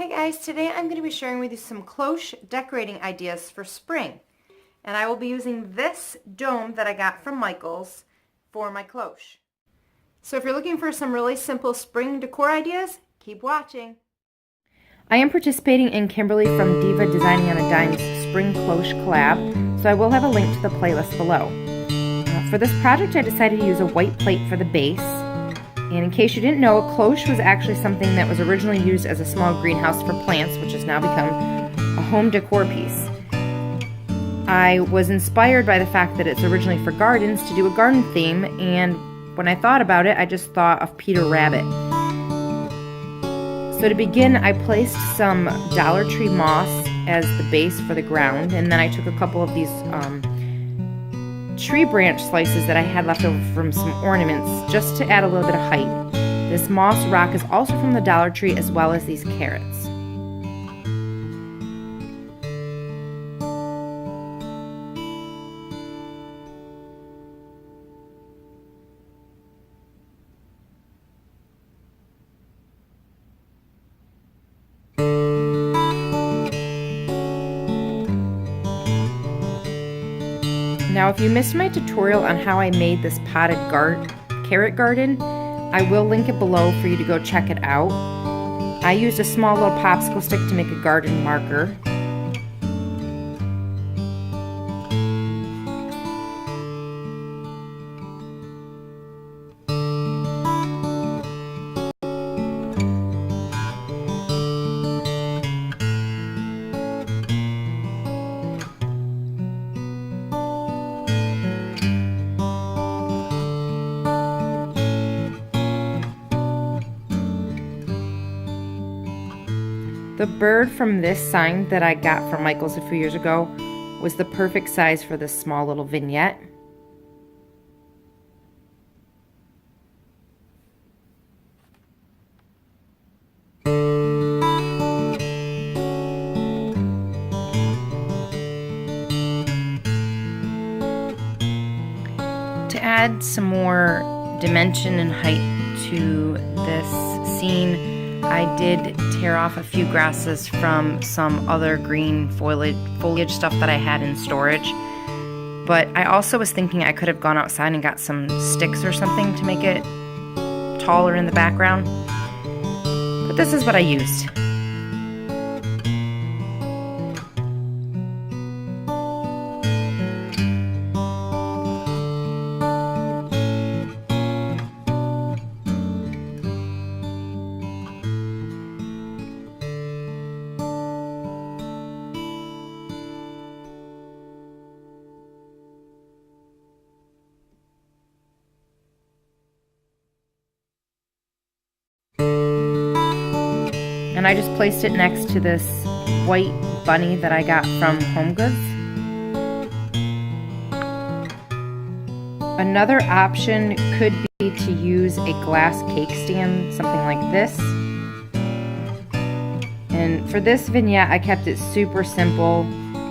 Hey guys, today I'm going to be sharing with you some cloche decorating ideas for spring. And I will be using this dome that I got from Michaels for my cloche. So if you're looking for some really simple spring decor ideas, keep watching. I am participating in Kimberly from Diva Designing on a Dime's Spring Cloche collab, so I will have a link to the playlist below. For this project I decided to use a white plate for the base. And in case you didn't know, a cloche was actually something that was originally used as a small greenhouse for plants, which has now become a home decor piece. I was inspired by the fact that it's originally for gardens to do a garden theme, and when I thought about it, I just thought of Peter Rabbit. So to begin, I placed some Dollar Tree moss as the base for the ground, and then I took a couple of these tree branch slices that I had left over from some ornaments just to add a little bit of height. This moss rock is also from the Dollar Tree, as well as these carrots. Now, if you missed my tutorial on how I made this potted carrot garden, I will link it below for you to go check it out. I used a small little popsicle stick to make a garden marker. The bird from this sign that I got from Michaels a few years ago was the perfect size for this small little vignette. To add some more dimension and height to this scene, I did tear off a few grasses from some other green foliage stuff that I had in storage. But I also was thinking I could have gone outside and got some sticks or something to make it taller in the background. But this is what I used. And I just placed it next to this white bunny that I got from HomeGoods. Another option could be to use a glass cake stand, something like this. And for this vignette, I kept it super simple.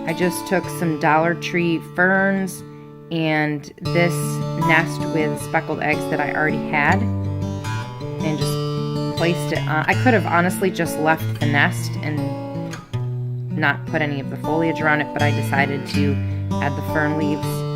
I just took some Dollar Tree ferns and this nest with speckled eggs that I already had, and just placed it on. I could have honestly just left the nest and not put any of the foliage around it, but I decided to add the fern leaves.